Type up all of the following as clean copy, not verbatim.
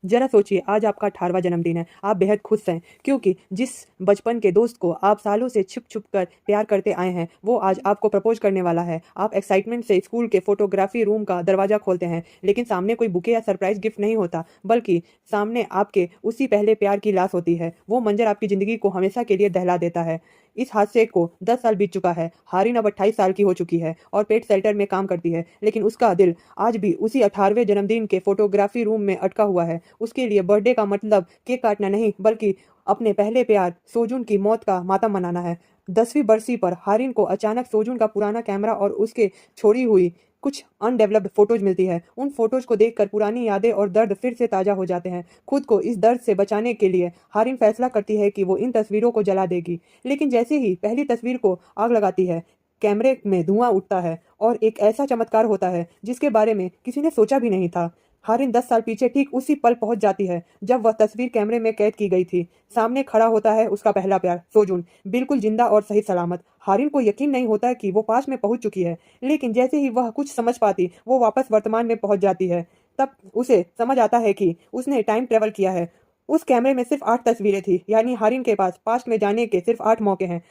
जरा सोचिए, आज आपका 18वां जन्मदिन है। आप बेहद खुश हैं क्योंकि जिस बचपन के दोस्त को आप सालों से छुप छुप कर प्यार करते आए हैं वो आज आपको प्रपोज करने वाला है। आप एक्साइटमेंट से स्कूल के फोटोग्राफी रूम का दरवाजा खोलते हैं, लेकिन सामने कोई बुके या सरप्राइज गिफ्ट नहीं होता, बल्कि सामने आपके उसी पहले प्यार की लाश होती है। वो मंजर आपकी जिंदगी को हमेशा के लिए दहला देता है। इस हादसे को 10 साल बीत चुका है। हारिन अब 28 साल की हो चुकी है और पेट शेल्टर में काम करती है, लेकिन उसका दिल आज भी उसी 18वें जन्मदिन के फोटोग्राफी रूम में अटका हुआ है। उसके लिए बर्थडे का मतलब केक काटना नहीं, बल्कि अपने पहले प्यार सोजुन की मौत का मातम मनाना है। 10वीं बरसी पर हारिन को अचानक सोजुन का पुराना कैमरा और उसके छोड़ी हुई कुछ अनडेवलप्ड फोटोज मिलती है। उन फोटोज को देखकर पुरानी यादें और दर्द फिर से ताजा हो जाते हैं। खुद को इस दर्द से बचाने के लिए हारिन फैसला करती है कि वो इन तस्वीरों को जला देगी। लेकिन जैसे ही पहली तस्वीर को आग लगाती है, कैमरे में धुआं उठता है और एक ऐसा चमत्कार होता है जिसके बारे में किसी ने सोचा भी नहीं था। हारिन 10 साल पीछे ठीक उसी पल पहुंच जाती है जब वह तस्वीर कैमरे में कैद की गई थी। सामने खड़ा होता है उसका पहला प्यार सोजुन, बिल्कुल जिंदा और सही सलामत। हारिन को यकीन नहीं होता कि वो पास में पहुंच चुकी है, लेकिन जैसे ही वह कुछ समझ पाती वो वापस वर्तमान में पहुंच जाती है। तब उसे समझ आता है कि उसने टाइम ट्रेवल किया है। उस कैमरे में सिर्फ 8 तस्वीरें थी, यानी हारिन के पास पास्ट में जाने के सिर्फ 8 मौके हैं।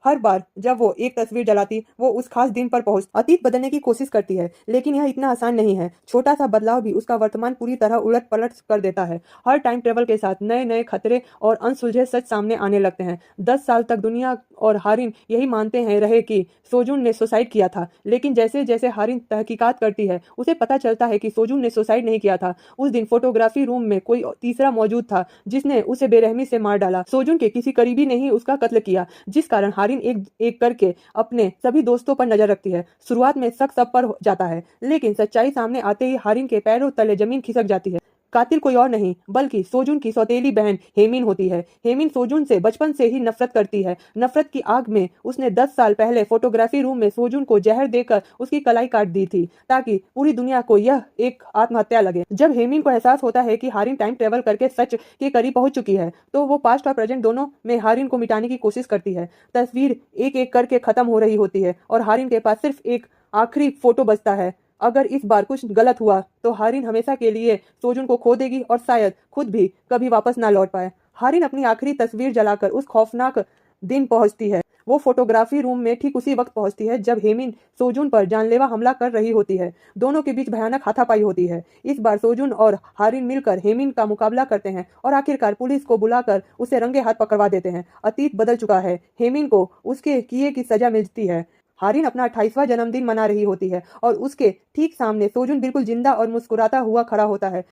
हर बार जब वो एक तस्वीर जलाती वो उस खास दिन पर पहुंच अतीत बदलने की कोशिश करती है, लेकिन यह इतना आसान नहीं है। छोटा सा बदलाव भी उसका वर्तमान पूरी तरह उलट पलट कर देता है। हर टाइम ट्रेवल के साथ नए नए खतरे और अनसुलझे सच सामने आने लगते हैं। 10 साल तक दुनिया और हारिन यही मानते हैं रहे कि सोजुन ने सुसाइड किया था, लेकिन जैसे जैसे हारिन तहकीकात करती है उसे पता चलता है कि सोजुन ने सुसाइड नहीं किया था। उस दिन फोटोग्राफी रूम में कोई तीसरा मौजूद था जिसने उसे बेरहमी से मार डाला। सोजुन के किसी करीबी ने ही उसका कत्ल किया, जिस कारण हारिन एक एक करके अपने सभी दोस्तों पर नजर रखती है। शुरुआत में शक सब पर जाता है, लेकिन सच्चाई सामने आते ही हारिन के पैरों तले जमीन खिसक जाती है। कातिल कोई और नहीं बल्कि सोजुन की सौतेली बहन हेमिन होती है। हेमिन सोजुन से बचपन से ही नफरत करती है। नफरत की आग में उसने 10 साल पहले फोटोग्राफी रूम में सोजुन को जहर देकर उसकी कलाई काट दी थी, ताकि पूरी दुनिया को यह एक आत्महत्या लगे। जब हेमिन को एहसास होता है कि हारिन टाइम ट्रेवल करके सच के करीब पहुंच चुकी है, तो वो पास्ट और प्रेजेंट दोनों में हारिन को मिटाने की कोशिश करती है। तस्वीर एक एक करके खत्म हो रही होती है और हारिन के पास सिर्फ एक आखिरी फोटो बचता है। अगर इस बार कुछ गलत हुआ तो हारिन हमेशा के लिए सोजुन को खो देगी और शायद खुद भी कभी वापस ना लौट पाए। हारिन अपनी आखिरी तस्वीर जलाकर उस खौफनाक दिन पहुंचती है। वो फोटोग्राफी रूम में ठीक उसी वक्त पहुंचती है जब हेमिन सोजुन पर जानलेवा हमला कर रही होती है। दोनों के बीच भयानक हाथापाई होती है। इस बार सोजुन और हारिन मिलकर हेमिन का मुकाबला करते हैं और आखिरकार पुलिस को बुलाकर उसे रंगे हाथ पकड़वा देते हैं। अतीत बदल चुका है। हेमिन को उसके किए की सजा मिलती है। हारिन अपना 28वां जन्मदिन मना रही होती है और उसके ठीक सामने सोजुन बिल्कुल जिंदा और मुस्कुराता हुआ खड़ा होता है।